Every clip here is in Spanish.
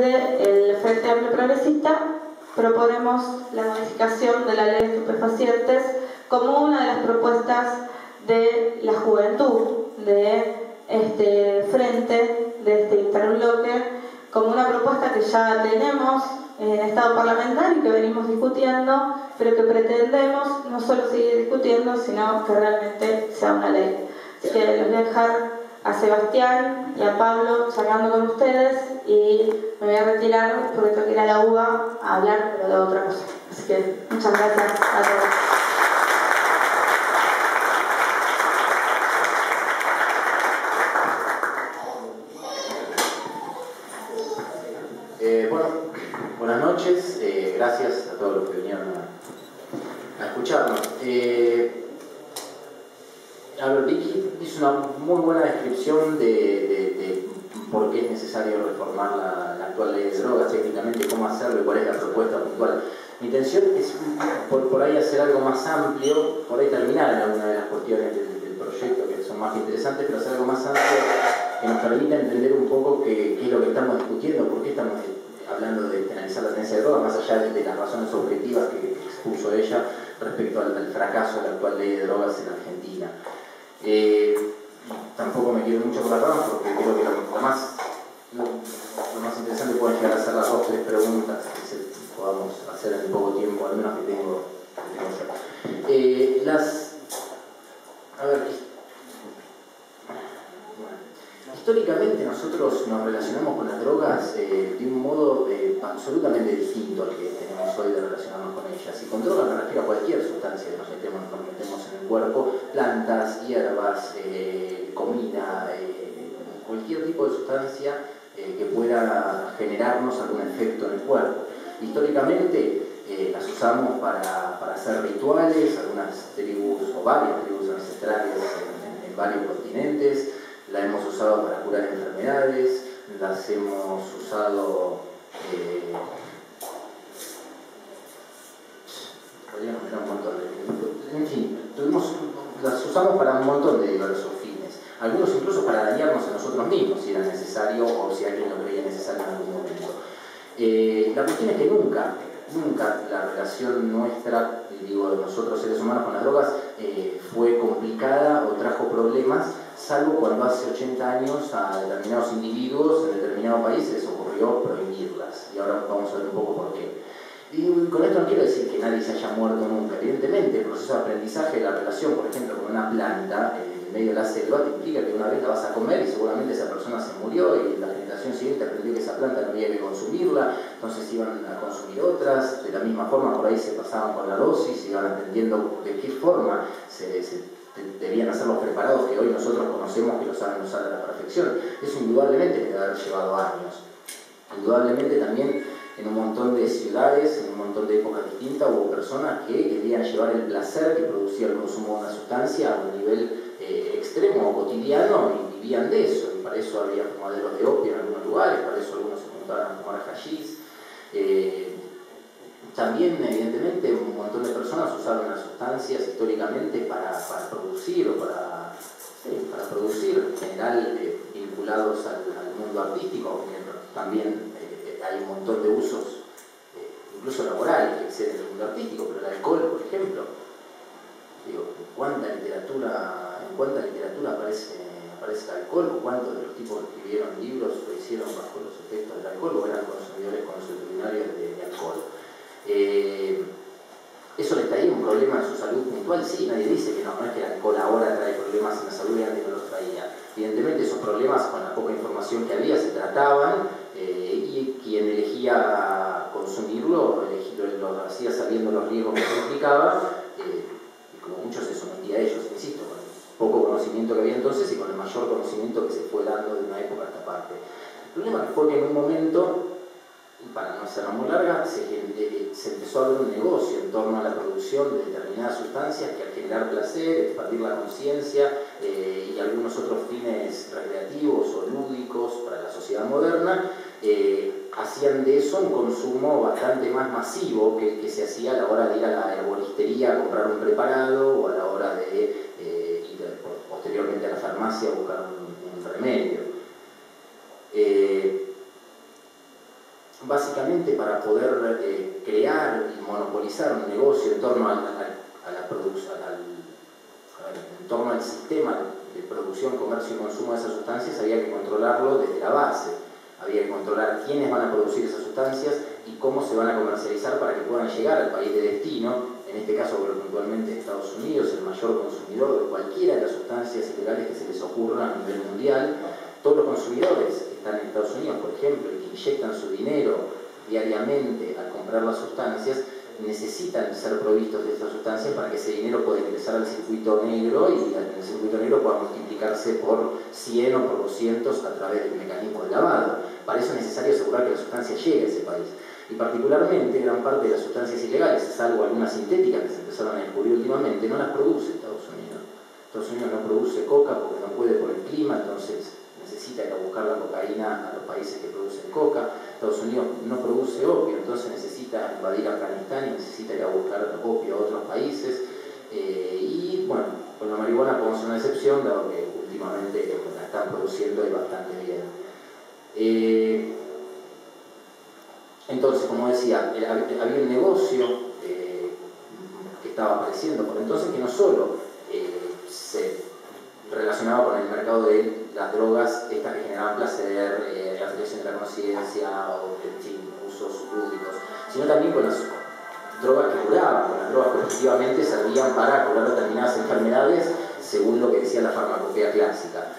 El Frente Amplio Progresista proponemos la modificación de la ley de estupefacientes como una de las propuestas de la juventud de este frente, de este interbloque, como una propuesta que ya tenemos en estado parlamentario y que venimos discutiendo, pero que pretendemos no solo seguir discutiendo, sino que realmente sea una ley. Así que les voy a dejar a Sebastián y a Pablo charlando con ustedes y me voy a retirar porque tengo que ir a la UBA a hablar, pero de otra cosa. Así que muchas gracias a todos. Bueno, buenas noches, gracias a todos los que vinieron a escucharnos. A ver, Vicky hizo una muy buena descripción de por qué es necesario reformar la actual ley de drogas, técnicamente cómo hacerlo y cuál es la propuesta puntual. Mi intención es por ahí hacer algo más amplio, por ahí terminar en alguna de las cuestiones del proyecto que son más interesantes, pero hacer algo más amplio que nos permita entender un poco qué es lo que estamos discutiendo, por qué estamos hablando de penalizar la tenencia de drogas, más allá de las razones objetivas que expuso ella respecto al fracaso de la actual ley de drogas en Argentina. Tampoco me quiero mucho por las ramas porque creo que lo más interesante pueden llegar a ser las 2 o 3 preguntas que podamos hacer en poco tiempo, al menos que tengo yo. A ver, históricamente nosotros nos relacionamos con las drogas de un modo absolutamente distinto al que tenemos hoy de relacionarnos con ellas. Y con drogas me refiero a cualquier sustancia que nos metemos en el cuerpo, plantas, hierbas, comida, cualquier tipo de sustancia que pueda generarnos algún efecto en el cuerpo. Históricamente las usamos para hacer rituales, algunas tribus o varias tribus ancestrales en varios continentes. La hemos usado para curar enfermedades, las hemos usado... en fin, las usamos para un montón de diversos fines. Algunos incluso para dañarnos a nosotros mismos, si era necesario o si alguien lo creía necesario en algún momento. La cuestión es que nunca la relación nuestra, digo, de nosotros seres humanos con las drogas fue complicada o trajo problemas, salvo cuando hace 80 años a determinados individuos en determinado país se les ocurrió prohibirlas. Y ahora vamos a ver un poco por qué. Y con esto no quiero decir que nadie se haya muerto nunca. Evidentemente, el proceso de aprendizaje de la relación, por ejemplo, con una planta en medio de la selva, te implica que una vez la vas a comer y seguramente esa persona se murió y la generación siguiente aprendió que esa planta no había que consumirla, entonces iban a consumir otras. De la misma forma, por ahí se pasaban con la dosis, iban aprendiendo de qué forma debían hacer los preparados que hoy nosotros conocemos que lo saben usar a la perfección. Eso indudablemente debe haber llevado años. Indudablemente también en un montón de ciudades, en un montón de épocas distintas, hubo personas que querían llevar el placer que producía el consumo de una sustancia a un nivel extremo o cotidiano y vivían de eso. Y para eso había fumaderos de opio en algunos lugares, para eso algunos se juntaban a fumar hashish. También, evidentemente, un montón de personas usaron las sustancias históricamente para producir o para producir, en general vinculados al mundo artístico, aunque también hay un montón de usos, incluso laborales, que exceden el mundo artístico, pero el alcohol, por ejemplo, digo, ¿en cuánta literatura aparece el alcohol? ¿O cuántos de los tipos que escribieron libros lo hicieron bajo los efectos del alcohol o eran consumidores consuetudinarios de alcohol? ¿Eso les traía un problema en su salud puntual? Sí, nadie dice que no es que el alcohol ahora trae problemas en la salud y antes no los traía. Evidentemente esos problemas con la poca información que había se trataban y quien elegía consumirlo lo hacía sabiendo los riesgos que se implicaba y como muchos se sometía a ellos, insisto, con el poco conocimiento que había entonces y con el mayor conocimiento que se fue dando de una época a esta parte. El problema fue que en un momento, para no hacerla muy larga, se empezó a ver un negocio en torno a la producción de determinadas sustancias que al generar placer, expandir la conciencia y algunos otros fines recreativos o lúdicos para la sociedad moderna, hacían de eso un consumo bastante más masivo que se hacía a la hora de ir a la herboristería a comprar un preparado o a la hora de ir posteriormente a la farmacia a buscar un remedio. básicamente para poder crear y monopolizar un negocio en torno a la producción, en torno al sistema de producción, comercio y consumo de esas sustancias, había que controlarlo desde la base. Había que controlar quiénes van a producir esas sustancias y cómo se van a comercializar para que puedan llegar al país de destino, en este caso puntualmente Estados Unidos, el mayor consumidor de cualquiera de las sustancias ilegales que se les ocurra a nivel mundial. Todos los consumidores que están en Estados Unidos, por ejemplo, y que inyectan su dinero diariamente al comprar las sustancias, necesitan ser provistos de estas sustancias para que ese dinero pueda ingresar al circuito negro y en el circuito negro pueda multiplicarse por 100 o por 200 a través del mecanismo de lavado. Para eso es necesario asegurar que la sustancia llegue a ese país. Y particularmente gran parte de las sustancias ilegales, salvo algunas sintéticas que se empezaron a descubrir últimamente, no las produce Estados Unidos. Estados Unidos no produce coca porque no puede por el clima, entonces necesita ir a buscar la cocaína a los países que producen coca. Estados Unidos no produce opio, entonces necesita invadir Afganistán y necesita ir a buscar opio a otros países. Y bueno, con la marihuana podemos hacer una excepción, dado que últimamente la están produciendo y bastante bien. Entonces, como decía, había un negocio que estaba apareciendo por entonces que no solo se relacionaba con el mercado de las drogas, estas que generaban placer, afectación de la conciencia o en fin, usos lúdicos, sino también con las drogas que curaban, con las drogas que efectivamente servían para curar determinadas enfermedades según lo que decía la farmacopea clásica.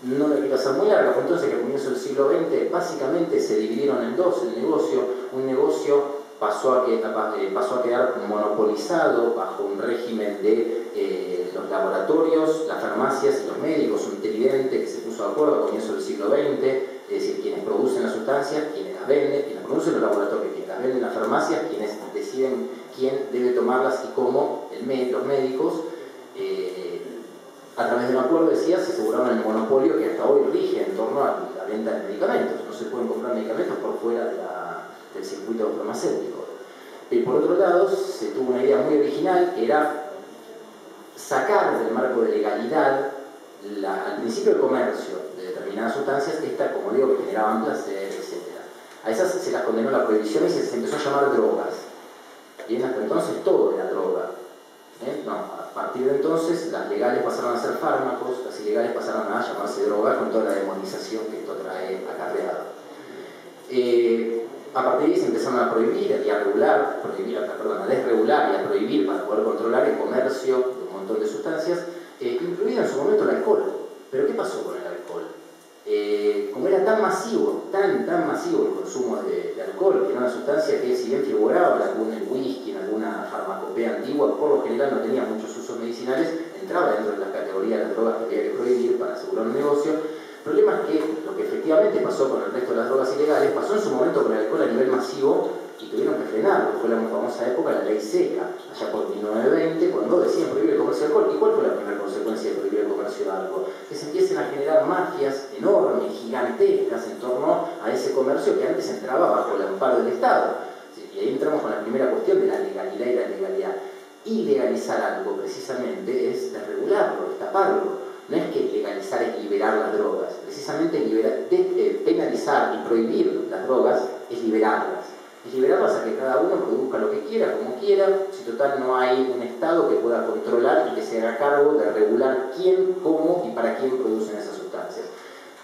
No la quiero hacer muy larga, fue entonces que a comienzo del siglo XX básicamente se dividieron en dos el negocio. Un negocio pasó a quedar monopolizado bajo un régimen de los laboratorios, las farmacias y los médicos, un tridente que se puso de acuerdo a comienzo del siglo XX, es decir, quienes producen las sustancias, quienes las venden, quienes las producen en los laboratorios, quienes las venden en las farmacias, quienes deciden quién debe tomarlas y cómo, los médicos. A través de un acuerdo, decía, se aseguraron el monopolio que hasta hoy rige en torno a la venta de medicamentos. No se pueden comprar medicamentos por fuera del circuito farmacéutico. Y por otro lado, se tuvo una idea muy original que era sacar del marco de legalidad al principio de comercio de determinadas sustancias, como digo, que generaban placer, etc. A esas se las condenó la prohibición y se empezó a llamar drogas. Bien, hasta entonces todo era droga. No, a partir de entonces las legales pasaron a ser fármacos, las ilegales pasaron a llamarse drogas con toda la demonización que esto trae acarreado. A partir de ahí se empezaron a prohibir y a regular, a desregular y a prohibir para poder controlar el comercio de un montón de sustancias, incluido en su momento el alcohol. Pero ¿qué pasó con el alcohol? Como era tan masivo, tan masivo el consumo de alcohol, que era una sustancia que si bien figuraba en el whisky, en alguna farmacopea antigua, por lo general no tenía muchos usos medicinales, entraba dentro de la categoría de las drogas que había que prohibir para asegurar un negocio. El problema es que lo que efectivamente pasó con el resto de las drogas ilegales, pasó en su momento con el alcohol a nivel masivo y tuvieron que frenarlo. Fue la muy famosa época de la ley seca, allá por 1920, cuando decían prohibir el comercio de alcohol. ¿Y cuál fue la primera consecuencia de prohibir el comercio de alcohol? Que se empiecen a generar mafias enormes, gigantescas en torno a ese comercio que antes entraba bajo el amparo del Estado. Y ahí entramos con la primera cuestión de la legalidad y la legalidad. Ilegalizar algo precisamente es desregularlo, destaparlo. No es que legalizar es liberar las drogas, precisamente penalizar y prohibir las drogas es liberarlas. Es liberarlas a que cada uno produzca lo que quiera, como quiera, si total no hay un Estado que pueda controlar y que se haga cargo de regular quién, cómo y para quién producen esas sustancias.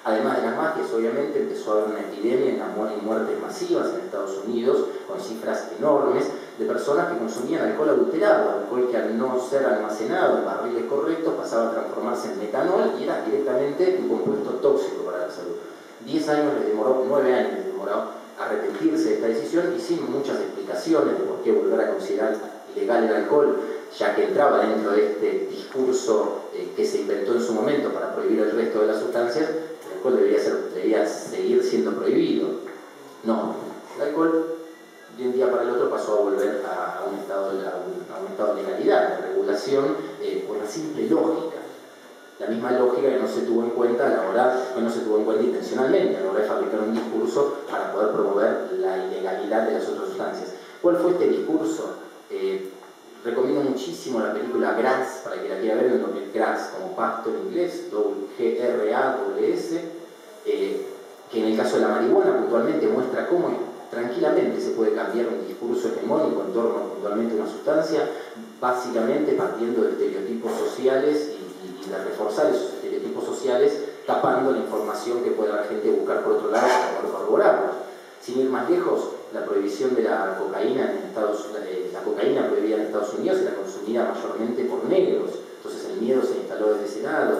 Además de las mafias, obviamente, empezó a haber una epidemia y muertes masivas en Estados Unidos, con cifras enormes, de personas que consumían alcohol adulterado, alcohol que al no ser almacenado en barriles correctos pasaba a transformarse en metanol y era directamente un compuesto tóxico para la salud. 10 años les demoró, 9 años les demoró arrepentirse de esta decisión y sin muchas explicaciones de por qué volver a considerar ilegal el alcohol, ya que entraba dentro de este discurso que se inventó en su momento para prohibir el resto de las sustancias. El alcohol debería seguir siendo prohibido. No, el alcohol de un día para el otro pasó a volver a un estado de legalidad, de regulación, por la simple lógica. La misma lógica que no se tuvo en cuenta intencionalmente a la hora de fabricar un discurso para poder promover la ilegalidad de las otras sustancias. ¿Cuál fue este discurso? Recomiendo muchísimo la película Grass, para que la quiera ver, en lo que es Grass, como pasto en inglés, Grass, que en el caso de la marihuana puntualmente muestra cómo tranquilamente se puede cambiar un discurso hegemónico en torno puntualmente a una sustancia, básicamente partiendo de estereotipos sociales y de reforzar esos estereotipos sociales, tapando la información que pueda la gente buscar por otro lado para poder corroborarlo. Sin ir más lejos, la prohibición de la cocaína en la cocaína prohibida en Estados Unidos era consumida mayormente por negros, entonces el miedo se instaló desde ese lado.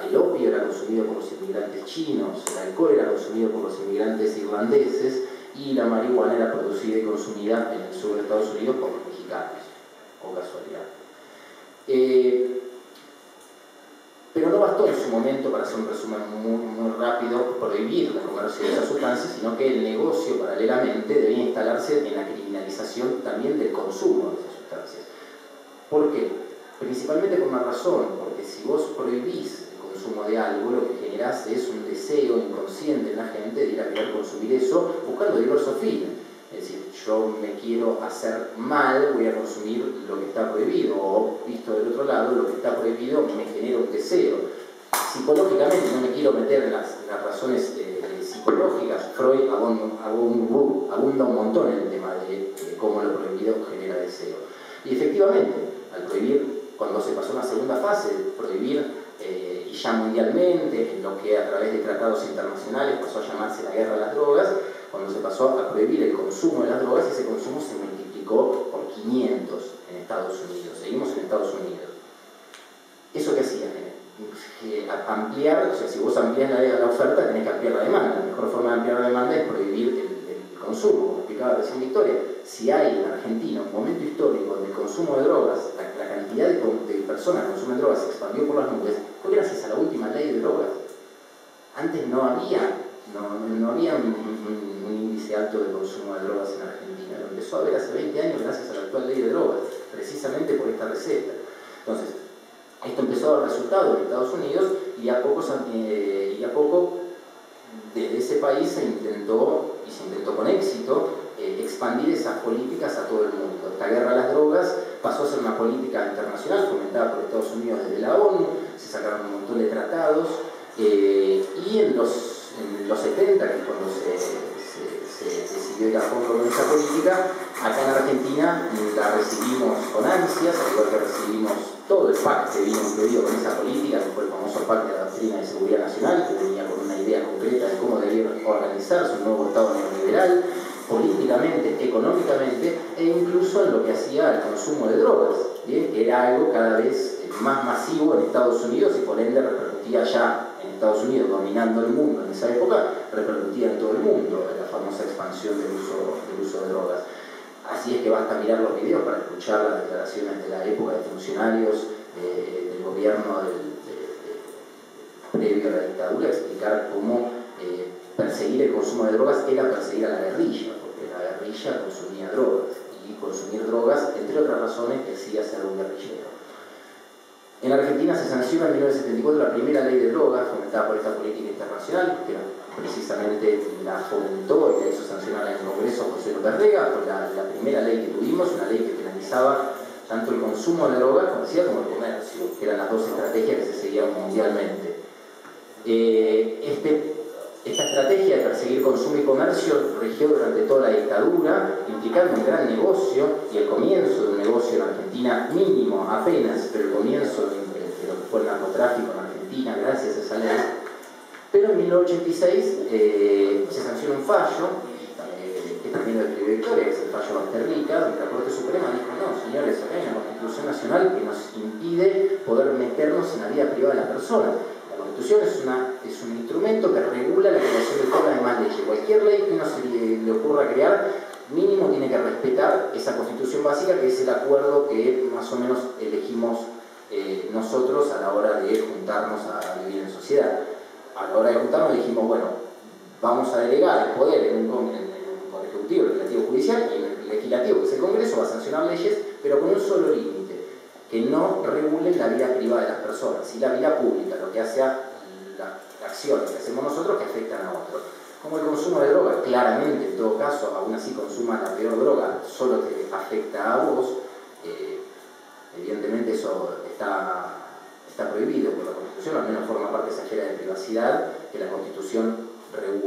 El opio era consumido por los inmigrantes chinos, el alcohol era consumido por los inmigrantes irlandeses y la marihuana era producida y consumida en el sur de Estados Unidos por los mexicanos, o casualidad. Pero no bastó en su momento, para hacer un resumen muy rápido, prohibir la comercio de esas sustancias, sino que el negocio paralelamente debía instalarse en la criminalización también del consumo de esas sustancias. ¿Por qué? Principalmente por una razón, porque si vos prohibís el consumo de algo, lo que generás es un deseo inconsciente en la gente de ir a querer consumir eso buscando diversos fines. Es decir, yo me quiero hacer mal, voy a consumir lo que está prohibido, o visto del otro lado, lo que está prohibido me genera un deseo. Psicológicamente, no me quiero meter en las razones psicológicas, Freud abunda un montón en el tema de cómo lo prohibido genera deseo. Y efectivamente, al prohibir, cuando se pasó a una segunda fase, de prohibir y ya mundialmente, en lo que a través de tratados internacionales pasó a llamarse la guerra a las drogas, cuando se pasó a prohibir el consumo de las drogas, ese consumo se multiplicó por 500 en Estados Unidos. Seguimos en Estados Unidos. ¿Eso qué hacía? Ampliar, o sea, si vos amplias la oferta, tenés que ampliar la demanda. La mejor forma de ampliar la demanda es prohibir el consumo, como explicaba recién Victoria. Si hay en Argentina un momento histórico donde el consumo de drogas, la cantidad de personas que consumen drogas se expandió por las nubes, fue gracias a la última ley de drogas. Antes no había un índice alto de consumo de drogas en Argentina. Lo empezó a haber hace 20 años gracias a la actual ley de drogas, precisamente por esta receta. Entonces, esto empezó a dar resultados en Estados Unidos y a poco desde ese país se intentó con éxito expandir esas políticas a todo el mundo. Esta guerra a las drogas pasó a ser una política internacional fomentada por Estados Unidos desde la ONU, se sacaron un montón de tratados y en los 70, que es cuando se decidió ir a fondo con esa política, acá en Argentina la recibimos con ansias, al igual que recibimos todo el PAC que vino incluido con esa política, que fue el famoso PAC de la Doctrina de Seguridad Nacional, que venía con una idea concreta de cómo debía organizarse un nuevo Estado neoliberal, políticamente, económicamente e incluso en lo que hacía el consumo de drogas, ¿bien? Que era algo cada vez más masivo en Estados Unidos y por ende repercutía ya en Estados Unidos, dominando el mundo en esa época, repercutía en todo el mundo la famosa expansión del uso de drogas. Así es que basta mirar los videos para escuchar las declaraciones de la época de funcionarios del gobierno previo a la dictadura, explicar cómo perseguir el consumo de drogas era perseguir a la guerrilla, porque la guerrilla consumía drogas, y consumir drogas, entre otras razones, que hacía ser un guerrillero. En Argentina se sanciona en 1974 la primera ley de drogas fomentada por esta política internacional, que precisamente la fomentó y la hizo sancionar en el Congreso José López Rega. Fue la primera ley que tuvimos, una ley que penalizaba tanto el consumo de drogas como el comercio, que eran las dos estrategias que se seguían mundialmente. Esta estrategia de perseguir consumo y comercio rigió durante toda la dictadura, implicando un gran negocio y el comienzo de un negocio en Argentina mínimo apenas, pero el comienzo de lo que fue el narcotráfico en Argentina gracias a esa ley. Pero en 1986 se sanciona un fallo, que también lo escribió Victoria, que es el fallo Basterrica, donde la Corte Suprema dijo: no, señores, acá hay una Constitución Nacional que nos impide poder meternos en la vida privada de las personas. La Constitución es un instrumento que regula la creación de todas las demás leyes. Cualquier ley que uno se le ocurra crear, mínimo tiene que respetar esa Constitución básica, que es el acuerdo que más o menos elegimos nosotros a la hora de juntarnos a vivir en sociedad. A la hora de juntarnos dijimos, bueno, vamos a delegar el poder en un poder ejecutivo, legislativo, judicial, y el legislativo, que es el Congreso, va a sancionar leyes, pero con un solo límite: que no regulen la vida privada de las personas, y la vida pública, lo que hace a las acciones que hacemos nosotros que afectan a otros. Como el consumo de drogas, claramente, en todo caso, aún así consumas la peor droga, solo te afecta a vos, evidentemente eso está prohibido por la Constitución, al menos forma parte esa esfera de privacidad que la Constitución regula.